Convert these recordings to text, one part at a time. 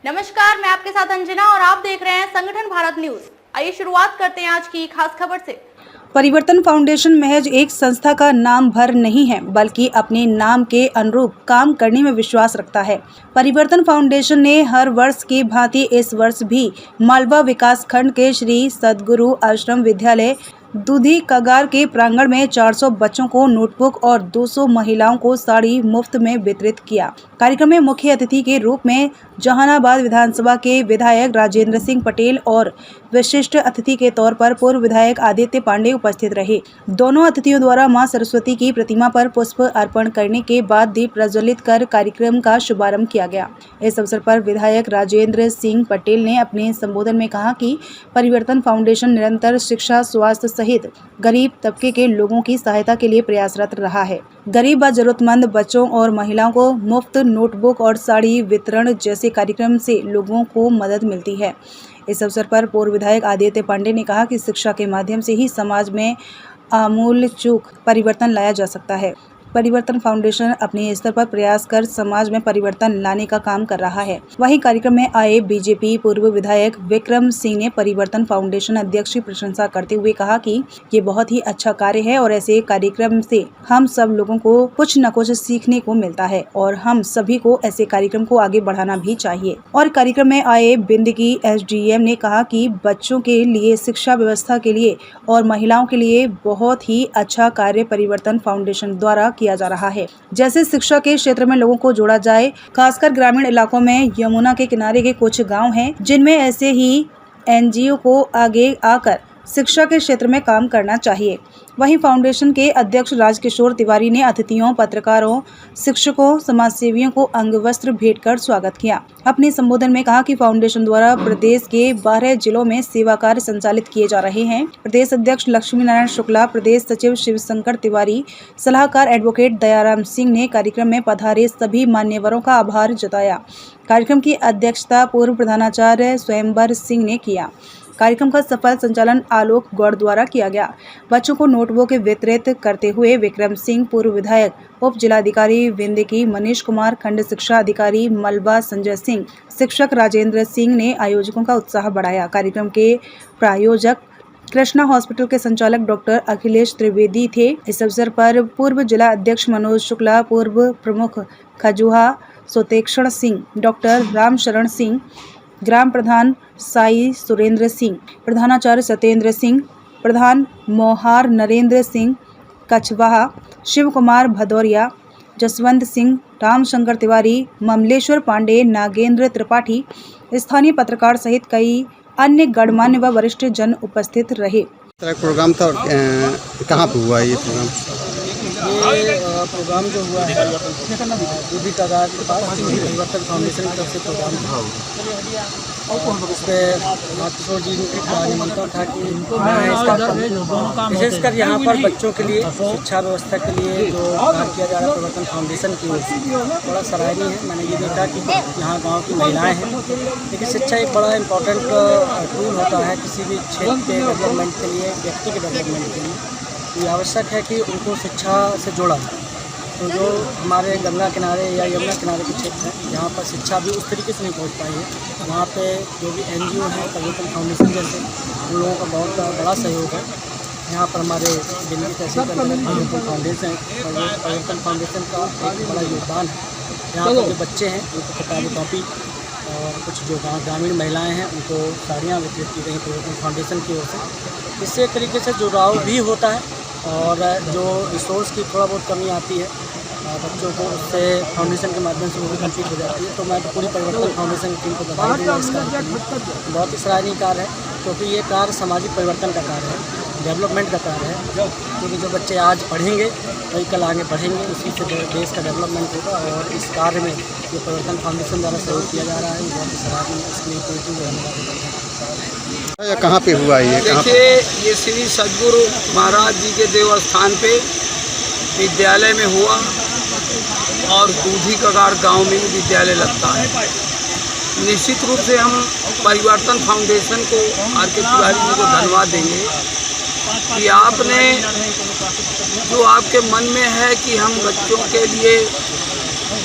नमस्कार, मैं आपके साथ अंजना और आप देख रहे हैं संगठन भारत न्यूज। आइए शुरुआत करते हैं आज की खास खबर से। परिवर्तन फाउंडेशन महज एक संस्था का नाम भर नहीं है, बल्कि अपने नाम के अनुरूप काम करने में विश्वास रखता है। परिवर्तन फाउंडेशन ने हर वर्ष की भांति इस वर्ष भी मालवा विकास खंड के श्री सद्गुरु आश्रम विद्यालय दूधी कगार के प्रांगण में 400 बच्चों को नोटबुक और 200 महिलाओं को साड़ी मुफ्त में वितरित किया। कार्यक्रम में मुख्य अतिथि के रूप में जहानाबाद विधानसभा के विधायक राजेंद्र सिंह पटेल और विशिष्ट अतिथि के तौर पर पूर्व विधायक आदित्य पांडे उपस्थित रहे। दोनों अतिथियों द्वारा मां सरस्वती की प्रतिमा पर पुष्प अर्पण करने के बाद दीप प्रज्वलित कर कार्यक्रम का शुभारंभ किया गया। इस अवसर पर विधायक राजेंद्र सिंह पटेल ने अपने संबोधन में कहा कि परिवर्तन फाउंडेशन निरंतर शिक्षा, स्वास्थ्य सहित गरीब तबके के लोगों की सहायता के लिए प्रयासरत रहा है। गरीब व जरूरतमंद बच्चों और महिलाओं को मुफ्त नोटबुक और साड़ी वितरण जैसे कार्यक्रम से लोगों को मदद मिलती है। इस अवसर पर पूर्व विधायक आदित्य पांडे ने कहा कि शिक्षा के माध्यम से ही समाज में आमूलचूल परिवर्तन लाया जा सकता है। परिवर्तन फाउंडेशन अपने स्तर पर प्रयास कर समाज में परिवर्तन लाने का काम कर रहा है। वहीं कार्यक्रम में आए बीजेपी पूर्व विधायक विक्रम सिंह ने परिवर्तन फाउंडेशन अध्यक्ष की प्रशंसा करते हुए कहा कि ये बहुत ही अच्छा कार्य है और ऐसे कार्यक्रम से हम सब लोगों को कुछ न कुछ सीखने को मिलता है और हम सभी को ऐसे कार्यक्रम को आगे बढ़ाना भी चाहिए। और कार्यक्रम में आए बिंदगी एसडीएम ने कहा कि बच्चों के लिए, शिक्षा व्यवस्था के लिए और महिलाओं के लिए बहुत ही अच्छा कार्य परिवर्तन फाउंडेशन द्वारा किया जा रहा है। जैसे शिक्षा के क्षेत्र में लोगों को जोड़ा जाए, खासकर ग्रामीण इलाकों में यमुना के किनारे के कुछ गांव हैं जिनमें ऐसे ही एनजीओ को आगे आकर शिक्षा के क्षेत्र में काम करना चाहिए। वहीं फाउंडेशन के अध्यक्ष राजकिशोर तिवारी ने अतिथियों, पत्रकारों, शिक्षकों, समाजसेवियों को अंगवस्त्र भेंट कर स्वागत किया। अपने संबोधन में कहा कि फाउंडेशन द्वारा प्रदेश के 12 जिलों में सेवा कार्य संचालित किए जा रहे हैं। प्रदेश अध्यक्ष लक्ष्मी नारायण शुक्ला, प्रदेश सचिव शिवशंकर तिवारी, सलाहकार एडवोकेट दयाराम सिंह ने कार्यक्रम में पधारे सभी मान्यवरों का आभार जताया। कार्यक्रम की अध्यक्षता पूर्व प्रधानाचार्य स्वयंवर सिंह ने किया। कार्यक्रम का सफल संचालन आलोक गौड़ द्वारा किया गया। बच्चों को नोटबुक वितरित करते हुए विक्रम सिंह, पूर्व विधायक, उप जिलाधिकारी विंदगी मनीष कुमार, खंड शिक्षा अधिकारी मलबा संजय सिंह, शिक्षक राजेंद्र सिंह ने आयोजकों का उत्साह बढ़ाया। कार्यक्रम के प्रायोजक कृष्णा हॉस्पिटल के संचालक डॉक्टर अखिलेश त्रिवेदी थे। इस अवसर पर पूर्व जिला अध्यक्ष मनोज शुक्ला, पूर्व प्रमुख खजुहा सोतेक्षण सिंह, डॉक्टर रामशरण सिंह, ग्राम प्रधान साई सुरेंद्र सिंह, प्रधानाचार्य सत्येंद्र सिंह, प्रधान मोहार नरेंद्र सिंह कछवाहा, शिव कुमार भदौरिया, जसवंत सिंह, रामशंकर तिवारी, ममलेश्वर पांडे, नागेंद्र त्रिपाठी, स्थानीय पत्रकार सहित कई अन्य गणमान्य व वरिष्ठ जन उपस्थित रहे। प्रोग्राम था, कहाँ पे हुआ ये प्रोग्राम? ये प्रोग्राम जो हुआ है दूधी कगार के पास परिवर्तन फाउंडेशन की तरफ से प्रोग्राम था। उस पर राजकिशोर जी का निमंत्रण था कि विशेषकर यहाँ पर बच्चों के लिए, शिक्षा व्यवस्था के लिए जो काम किया जा रहा है परिवर्तन फाउंडेशन की ओर से बड़ा सराहनीय है। मैंने ये देखा कि यहाँ गांव की महिलाएं हैं, लेकिन शिक्षा एक बड़ा इम्पोर्टेंट टूल होता है किसी भी क्षेत्र के डेवलपमेंट के लिए, व्यक्ति के डेवलपमेंट के लिए। ये आवश्यक है कि उनको शिक्षा से जोड़ा जाए। तो जो हमारे गंगा किनारे या यमुना किनारे के क्षेत्र हैं जहाँ पर शिक्षा भी उस तरीके से नहीं पहुँच पाई है, वहाँ पे जो भी एनजीओ हैं, परिवर्तन फाउंडेशन जैसे, उन लोगों का बहुत बड़ा सहयोग है। यहाँ पर हमारे दिल्ली तहसील परिवर्तन फाउंडेशन का एक बड़ा योगदान है। यहाँ पर जो बच्चे हैं उनको किताबी कॉपी और कुछ जो ग्रामीण महिलाएँ हैं उनको साड़ियाँ वितरित की गई परिवर्तन फाउंडेशन की ओर से। इससे एक तरीके से जुड़ाव भी होता है और जो रिसोर्स की थोड़ा बहुत कमी आती है बच्चों को, उससे फाउंडेशन के माध्यम से वो भी कंप्लीट हो जाती है। तो मैं पूरी परिवर्तन फाउंडेशन की टीम को बधाई दूँगा इस कार्य के लिए। बहुत ही सराहनीय कार्य है क्योंकि ये कार्य सामाजिक परिवर्तन का कार्य है, डेवलपमेंट का कार्य है। क्योंकि जो बच्चे आज पढ़ेंगे वही कल आगे बढ़ेंगे, उसी से देश का डेवलपमेंट होगा। और इस कार्य में जो परिवर्तन फाउंडेशन द्वारा सहयोग किया जा रहा है, बहुत ही सराहनीय है। इसके लिए कोई धन्यवाद। कहाँ पे हुआ ये? देखिए, ये श्री सद्गुरु महाराज जी के देवस्थान पे विद्यालय में हुआ और दूधी कगार गांव में विद्यालय लगता है। निश्चित रूप से हम परिवर्तन फाउंडेशन को, आर के तिवारी जी को धन्यवाद देंगे कि आपने जो आपके मन में है कि हम बच्चों के लिए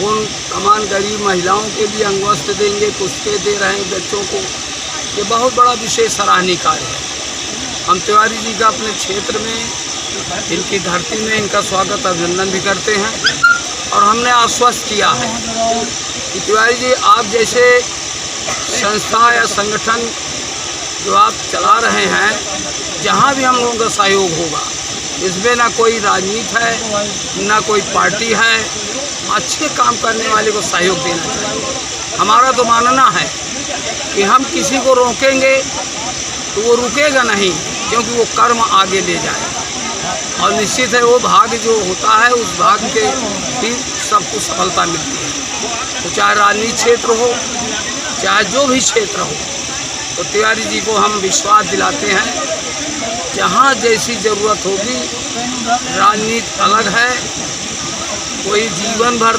उन तमाम गरीब महिलाओं के लिए अंगवस्त्र देंगे, पुस्तकें दे रहे हैं बच्चों को। ये बहुत बड़ा विशेष सराहनीय कार्य है। हम तिवारी जी का अपने क्षेत्र में, इनकी धरती में इनका स्वागत अभिनंदन भी करते हैं और हमने आश्वस्त किया है कि तिवारी जी आप जैसे संस्था या संगठन जो आप चला रहे हैं, जहाँ भी हम लोगों का सहयोग होगा, इसमें ना कोई राजनीति है ना कोई पार्टी है, अच्छे काम करने वाले को सहयोग देना चाहिए। हमारा तो मानना है कि हम किसी को रोकेंगे तो वो रुकेगा नहीं, क्योंकि वो कर्म आगे ले जाएगा और निश्चित है वो भाग्य जो होता है उस भाग्य के भी सबको सफलता मिलती है। तो चाहे राजनीतिक क्षेत्र हो, चाहे जो भी क्षेत्र हो, तो तिवारी जी को हम विश्वास दिलाते हैं जहाँ जैसी ज़रूरत होगी। राजनीति अलग है, कोई जीवन भर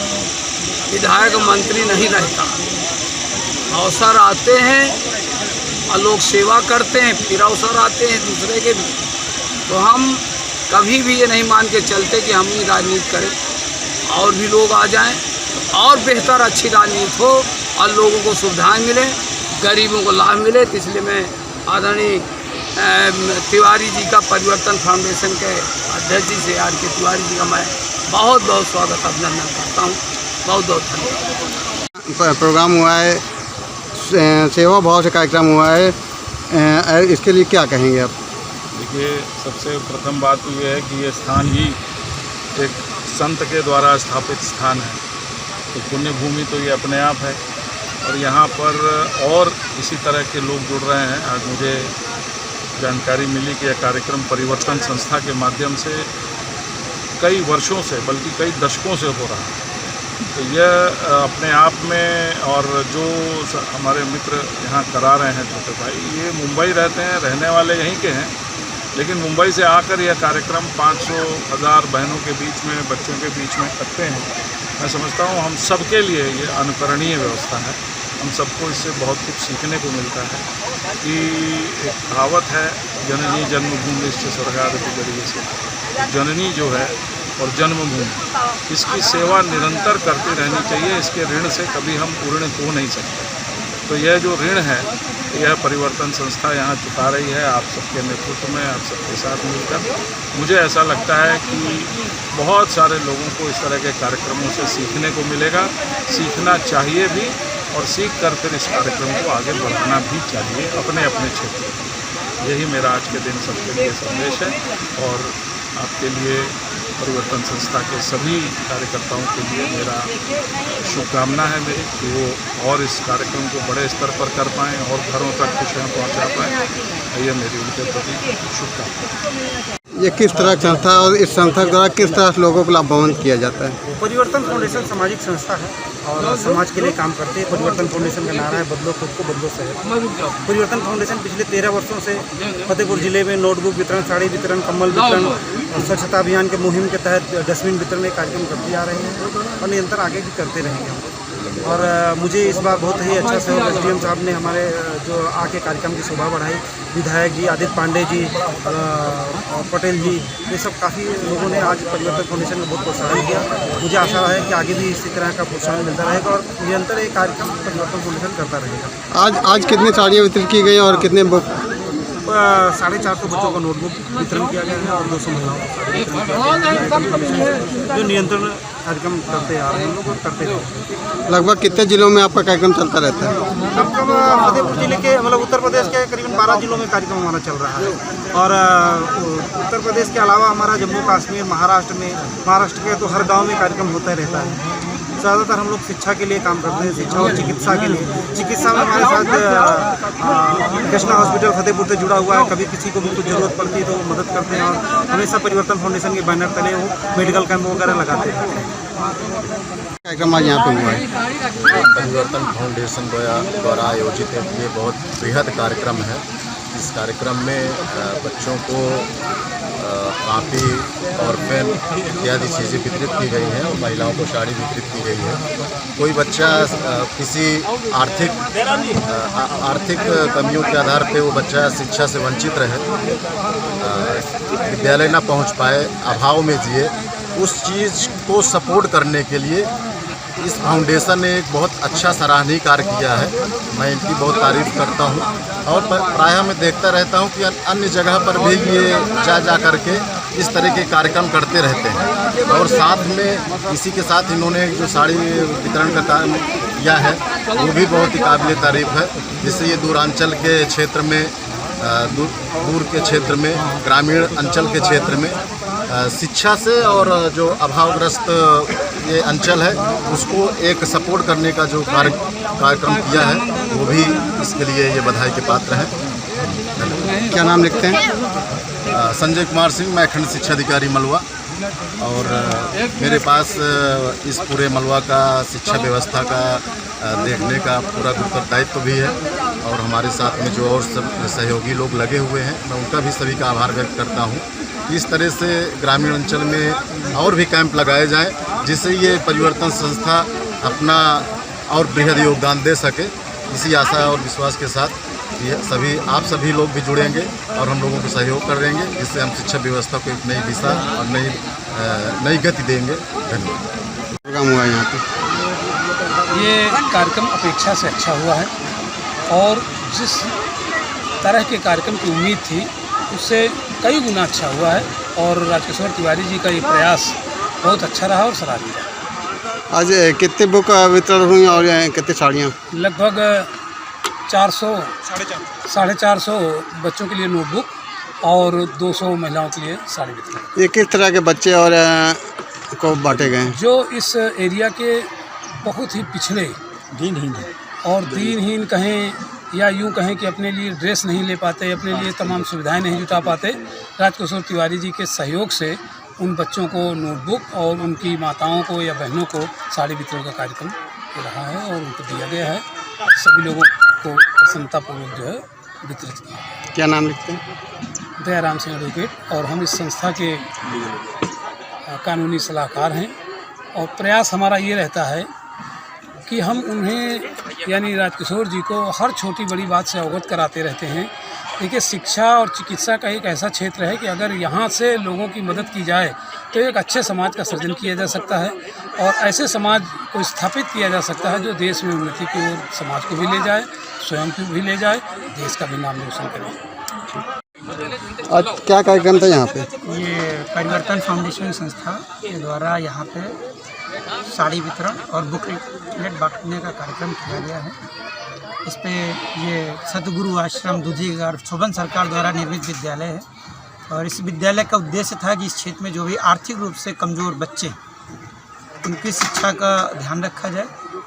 विधायक मंत्री नहीं रहता। अवसर आते हैं और लोग सेवा करते हैं, फिर अवसर आते हैं दूसरे के भी। तो हम कभी भी ये नहीं मान के चलते कि हम ही राजनीति करें, और भी लोग आ जाएं और बेहतर अच्छी राजनीति हो और लोगों को सुविधाएं मिले, गरीबों को लाभ मिले। तो इसलिए मैं आदरणीय तिवारी जी का परिवर्तन फाउंडेशन के अध्यक्ष जी से आर के तिवारी जी का मैं बहुत बहुत स्वागत अभिनंदन करता हूँ। बहुत बहुत धन्यवाद। प्रोग्राम हुआ है, सेवा भाव से कार्यक्रम हुआ है, इसके लिए क्या कहेंगे आप? देखिए, सबसे प्रथम बात तो ये है कि ये स्थान ही एक संत के द्वारा स्थापित स्थान है, तो पुण्य भूमि तो ये अपने आप है। और यहाँ पर और इसी तरह के लोग जुड़ रहे हैं। आज मुझे जानकारी मिली कि यह कार्यक्रम परिवर्तन संस्था के माध्यम से कई वर्षों से, बल्कि कई दशकों से हो रहा है। तो यह अपने आप में, और जो हमारे मित्र यहाँ करा रहे हैं छोटे भाई, ये मुंबई रहते हैं, रहने वाले यहीं के हैं, लेकिन मुंबई से आकर यह कार्यक्रम 500,000 बहनों के बीच में, बच्चों के बीच में करते हैं। मैं समझता हूँ हम सबके लिए ये अनुकरणीय व्यवस्था है। हम सबको इससे बहुत कुछ सीखने को मिलता है कि एक कहावत है, जननी जन्मभूमि से स्वर्गादपि गरीयसी। जननी जो है और जन्मभूमि, इसकी सेवा निरंतर करती रहनी चाहिए। इसके ऋण से कभी हम पूर्ण हो नहीं सकते। तो यह जो ऋण है, यह परिवर्तन संस्था यहाँ चुका रही है आप सबके नेतृत्व में, आप सबके साथ मिलकर। मुझे ऐसा लगता है कि बहुत सारे लोगों को इस तरह के कार्यक्रमों से सीखने को मिलेगा, सीखना चाहिए भी, और सीख कर फिर इस कार्यक्रम को आगे बढ़ाना भी चाहिए अपने अपने क्षेत्र में। यही मेरा आज के दिन सबके लिए संदेश है। और आपके लिए, परिवर्तन संस्था के सभी कार्यकर्ताओं के लिए मेरा शुभकामना है मेरी कि वो और इस कार्यक्रम को बड़े स्तर पर कर पाएँ और घरों तक खुशियाँ पहुँचा पाएँ। ये मेरी उनके प्रति शुभकामना। ये किस तरह की संस्था और इस संस्था द्वारा किस तरह से लोगों को लाभान्वित किया जाता है? परिवर्तन फाउंडेशन सामाजिक संस्था है और समाज के लिए काम करती है। परिवर्तन फाउंडेशन का नारा है, बदलो खुद को, बदलो शहर। परिवर्तन फाउंडेशन पिछले 13 वर्षों से फतेहपुर जिले में नोटबुक वितरण, साड़ी वितरण, कम्बल वितरण और स्वच्छता अभियान के मुहिम के तहत डस्टबिन वितरण के कार्यक्रम करते जा रहे हैं और निरंतर आगे भी करते रहेंगे हम। और मुझे इस बार बहुत ही अच्छा सहयोग एसडीएम साहब ने हमारे जो आके कार्यक्रम की शोभा बढ़ाई। विधायक जी आदित्य पांडे जी और पटेल जी, ये सब काफ़ी लोगों ने आज परिवर्तन फाउंडेशन का बहुत प्रोत्साहन किया। मुझे आशा है कि आगे भी इसी तरह का प्रोत्साहन मिलता रहेगा और निरंतर ये कार्यक्रम परिवर्तन फाउंडेशन करता रहेगा। आज कितनी साड़ियाँ वितरित की गई और कितने 450 बच्चों को नोटबुक वितरण किया गया है और 200 महिलाओं को जो नियंत्रण कार्यक्रम करते आ रहे हैं, हम लोग करते हैं। लगभग कितने जिलों में आपका कार्यक्रम चलता रहता है? कम फतेहपुर जिले के, मतलब उत्तर प्रदेश के करीबन 12 जिलों में कार्यक्रम हमारा चल रहा है। और उत्तर प्रदेश के अलावा हमारा जम्मू कश्मीर, महाराष्ट्र के तो हर गांव में कार्यक्रम होता रहता है। ज़्यादातर हम लोग शिक्षा के लिए काम करते हैं, शिक्षा और चिकित्सा के लिए। चिकित्सा में हमारे साथ कृष्णा हॉस्पिटल फतेहपुर से जुड़ा हुआ है। कभी किसी को भी कुछ ज़रूरत पड़ती है तो वो मदद करते हैं और हमेशा परिवर्तन फाउंडेशन के बैनर तले वो मेडिकल कैंप वगैरह लगाते हैं। कार्यक्रम आज यहाँ पे हुआ है। परिवर्तन फाउंडेशन द्वारा आयोजित ये बहुत बृहद कार्यक्रम है। इस कार्यक्रम में बच्चों को कापी और पेन इत्यादि चीज़ें वितरित की गई हैं और महिलाओं को साड़ी वितरित की गई है। कोई बच्चा किसी आर्थिक कमियों के आधार पे वो बच्चा शिक्षा से वंचित रहे, विद्यालय ना पहुंच पाए, अभाव में जिए, उस चीज़ को सपोर्ट करने के लिए इस फाउंडेशन ने एक बहुत अच्छा सराहनीय कार्य किया है। मैं इनकी बहुत तारीफ करता हूँ और प्रायः मैं देखता रहता हूँ कि अन्य जगह पर भी ये जा करके इस तरह के कार्यक्रम करते रहते हैं। और साथ में इसी के साथ इन्होंने जो साड़ी वितरण का काम किया है वो भी बहुत ही काबिल तारीफ है, जिससे ये दूरांचल के क्षेत्र में दूर के क्षेत्र में, ग्रामीण अंचल के क्षेत्र में शिक्षा से और जो अभावग्रस्त ये अंचल है उसको एक सपोर्ट करने का जो कार्यक्रम किया है वो भी इसके लिए ये बधाई के पात्र हैं। क्या नाम लिखते हैं? संजय कुमार सिंह, मैं खंड शिक्षा अधिकारी मलवा, और मेरे पास इस पूरे मलवा का शिक्षा व्यवस्था का देखने का पूरा उत्तरदायित्व भी है। और हमारे साथ में जो और सब सहयोगी लोग लगे हुए हैं, मैं उनका भी सभी का आभार व्यक्त करता हूँ। इस तरह से ग्रामीण अंचल में और भी कैंप लगाए जाएं, जिससे ये परिवर्तन संस्था अपना और बृहद योगदान दे सके। इसी आशा और विश्वास के साथ ये आप सभी लोग भी जुड़ेंगे और हम लोगों को सहयोग करेंगे, जिससे हम शिक्षा व्यवस्था को एक नई दिशा और नई गति देंगे। धन्यवाद। प्रोग्राम हुआ यहाँ पे, ये कार्यक्रम अपेक्षा से अच्छा हुआ है और जिस तरह के कार्यक्रम की उम्मीद थी उससे कई गुना अच्छा हुआ है। और राजकिशोर तिवारी जी का ये प्रयास बहुत अच्छा रहा और सराहनीय रहा। आज कितने बुक वितरण हुई और कितनी साड़ियाँ? लगभग 400-450 बच्चों के लिए नोटबुक और 200 महिलाओं के लिए साड़ी वितरण। ये किस तरह के बच्चे और को बांटे गए? जो इस एरिया के बहुत ही पिछड़े दीनहीन हैं और दीनहीन कहें या यूँ कहें कि अपने लिए ड्रेस नहीं ले पाते, अपने लिए तमाम सुविधाएं नहीं जुटा पाते, राजकिशोर तिवारी जी के सहयोग से उन बच्चों को नोटबुक और उनकी माताओं को या बहनों को साड़ी वितरण का कार्यक्रम रहा है और उनको दिया गया है। सभी लोगों को प्रसन्नतापूर्वक जो है वितरित किया। क्या नाम लिखते हैं? दयाराम सिंह एडवोकेट, और हम इस संस्था के कानूनी सलाहकार हैं। और प्रयास हमारा ये रहता है कि हम उन्हें यानी राजकिशोर जी को हर छोटी बड़ी बात से अवगत कराते रहते हैं। देखिए, शिक्षा और चिकित्सा का एक ऐसा क्षेत्र है कि अगर यहाँ से लोगों की मदद की जाए तो एक अच्छे समाज का सृजन किया जा सकता है और ऐसे समाज को स्थापित किया जा सकता है जो देश में उन्नति की ओर समाज को भी ले जाए, स्वयं को भी ले जाए, देश का भी नाम रोशन करे। आज क्या कार्यक्रम था यहाँ पे? ये परिवर्तन फाउंडेशन संस्था के द्वारा यहाँ पे साड़ी वितरण और बुकलेट बांटने का कार्यक्रम किया गया है। इस पे ये सतगुरु आश्रम दूधीगढ़ शोभन सरकार द्वारा निर्मित विद्यालय है और इस विद्यालय का उद्देश्य था कि इस क्षेत्र में जो भी आर्थिक रूप से कमज़ोर बच्चे, उनकी शिक्षा का ध्यान रखा जाए।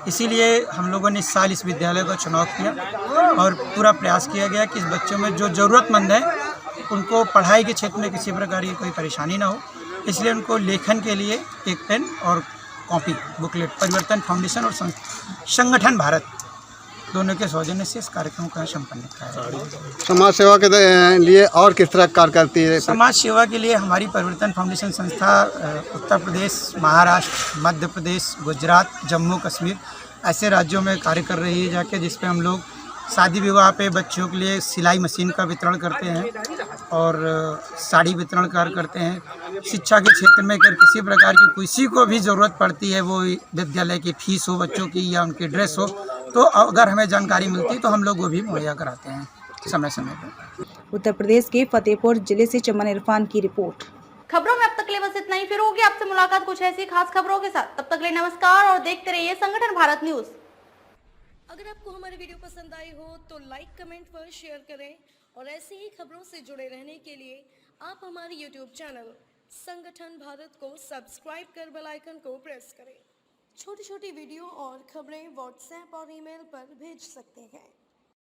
इसीलिए हम लोगों ने इस साल इस विद्यालय का चुनाव किया और पूरा प्रयास किया गया कि इस बच्चों में जो ज़रूरतमंद है उनको पढ़ाई के क्षेत्र में किसी प्रकार की कोई परेशानी ना हो, इसलिए उनको लेखन के लिए एक पेन और कॉपी बुकलेट परिवर्तन फाउंडेशन और संगठन भारत दोनों के सौजन्य से इस कार्यक्रम का संपन्न किया है। समाज सेवा के लिए और किस तरह कार्य करती है? समाज सेवा के लिए हमारी परिवर्तन फाउंडेशन संस्था उत्तर प्रदेश, महाराष्ट्र, मध्य प्रदेश, गुजरात, जम्मू कश्मीर ऐसे राज्यों में कार्य कर रही है जाके, जिसपे हम लोग शादी विवाह पे बच्चों के लिए सिलाई मशीन का वितरण करते हैं और साड़ी वितरण कार्य करते हैं। शिक्षा के क्षेत्र में अगर किसी प्रकार की किसी को भी ज़रूरत पड़ती है, वो विद्यालय की फीस हो बच्चों की या उनकी ड्रेस हो, तो अगर हमें जानकारी मिलती है तो हम लोग वो भी मुहैया कराते हैं समय समय पर। उत्तर प्रदेश के फतेहपुर जिले से चमन इरफान की रिपोर्ट। खबरों में अब तक के लिए बस इतना ही। फिर होगी आपसे मुलाकात कुछ ऐसी खास खबरों के साथ। तब तक के लिए नमस्कार और देखते रहिए संगठन भारत न्यूज। अगर आपको हमारी वीडियो पसंद आई हो तो लाइक, कमेंट पर शेयर करें और ऐसी ही खबरों से जुड़े रहने के लिए आप हमारे YouTube चैनल संगठन भारत को सब्सक्राइब कर बेल आइकन को प्रेस करें। छोटी छोटी वीडियो और खबरें व्हाट्सएप और ईमेल पर भेज सकते हैं।